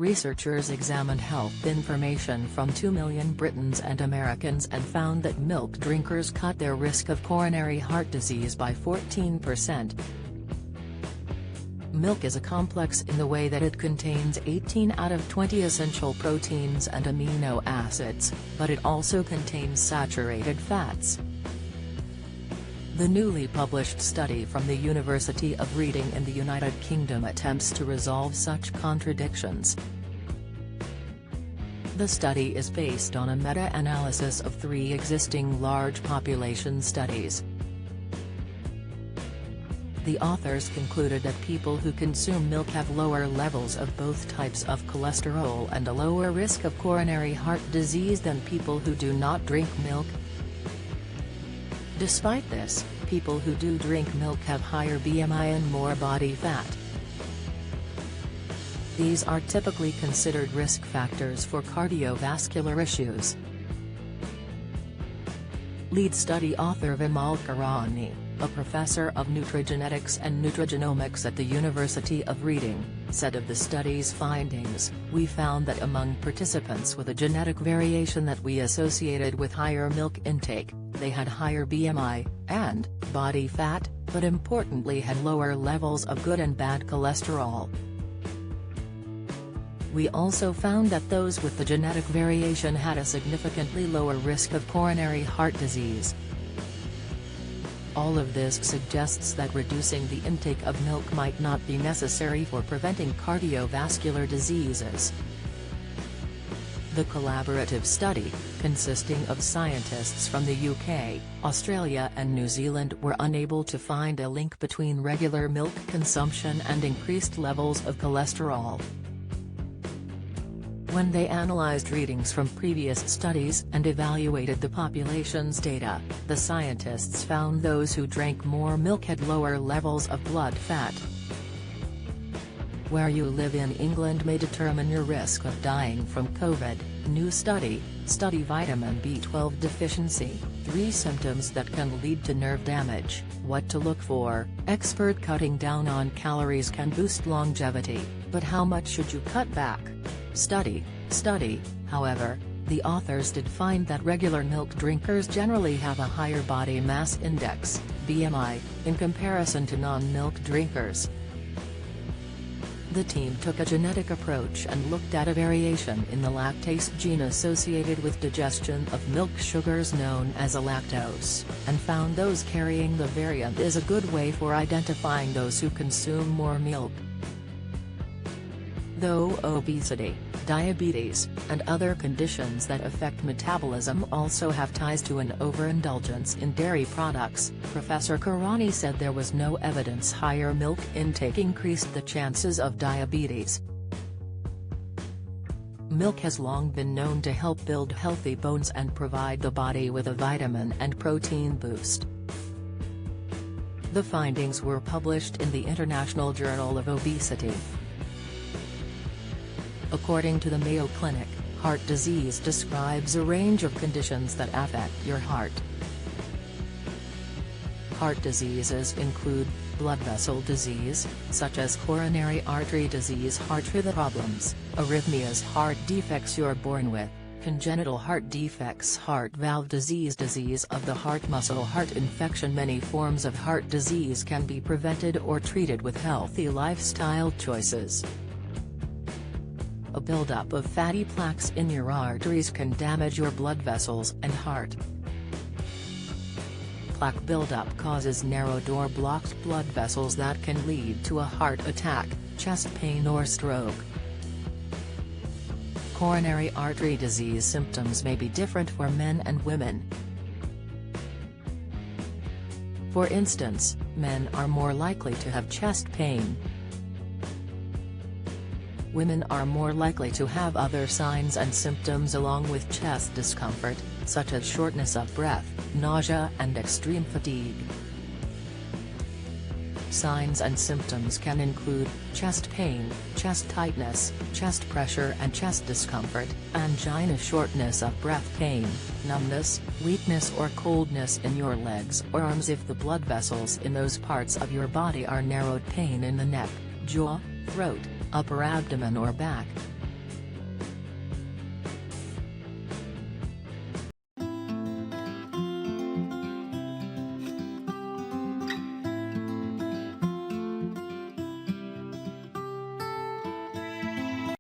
researchers examined health information from 2 million Britons and Americans and found that milk drinkers cut their risk of coronary heart disease by 14%. Milk is a complex in the way that it contains 18 out of 20 essential proteins and amino acids, but it also contains saturated fats. The newly published study from the University of Reading in the United Kingdom attempts to resolve such contradictions. The study is based on a meta-analysis of 3 existing large population studies. The authors concluded that people who consume milk have lower levels of both types of cholesterol and a lower risk of coronary heart disease than people who do not drink milk. Despite this, people who do drink milk have higher BMI and more body fat. These are typically considered risk factors for cardiovascular issues. Lead study author Vimal Karani, a professor of nutrigenetics and nutrigenomics at the University of Reading, said of the study's findings, "We found that among participants with a genetic variation that we associated with higher milk intake, they had higher BMI, and body fat, but importantly had lower levels of good and bad cholesterol. We also found that those with the genetic variation had a significantly lower risk of coronary heart disease." All of this suggests that reducing the intake of milk might not be necessary for preventing cardiovascular diseases. The collaborative study, consisting of scientists from the UK, Australia and New Zealand, were unable to find a link between regular milk consumption and increased levels of cholesterol. When they analyzed readings from previous studies and evaluated the population's data, the scientists found those who drank more milk had lower levels of blood fat. Where you live in England may determine your risk of dying from COVID. New study vitamin B12 deficiency, 3 symptoms that can lead to nerve damage, what to look for. Expert cutting down on calories can boost longevity, but how much should you cut back? Study, however, the authors did find that regular milk drinkers generally have a higher body mass index, BMI, in comparison to non-milk drinkers. The team took a genetic approach and looked at a variation in the lactase gene associated with digestion of milk sugars known as lactose, and found those carrying the variant is a good way for identifying those who consume more milk. Though obesity, diabetes, and other conditions that affect metabolism also have ties to an overindulgence in dairy products, Professor Karani said there was no evidence higher milk intake increased the chances of diabetes. Milk has long been known to help build healthy bones and provide the body with a vitamin and protein boost. The findings were published in the International Journal of Obesity. According to the Mayo Clinic, heart disease describes a range of conditions that affect your heart. Heart diseases include blood vessel disease, such as coronary artery disease, heart rhythm problems, arrhythmias, heart defects you're born with, congenital heart defects, heart valve disease, disease of the heart muscle, heart infection. Many forms of heart disease can be prevented or treated with healthy lifestyle choices. A buildup of fatty plaques in your arteries can damage your blood vessels and heart. Plaque buildup causes narrowed or blocked blood vessels that can lead to a heart attack, chest pain or stroke. Coronary artery disease symptoms may be different for men and women. For instance, men are more likely to have chest pain. Women are more likely to have other signs and symptoms along with chest discomfort, such as shortness of breath, nausea and extreme fatigue. Signs and symptoms can include chest pain, chest tightness, chest pressure and chest discomfort, angina, shortness of breath, pain, numbness, weakness or coldness in your legs or arms if the blood vessels in those parts of your body are narrowed, pain in the neck, jaw, throat, upper abdomen or back,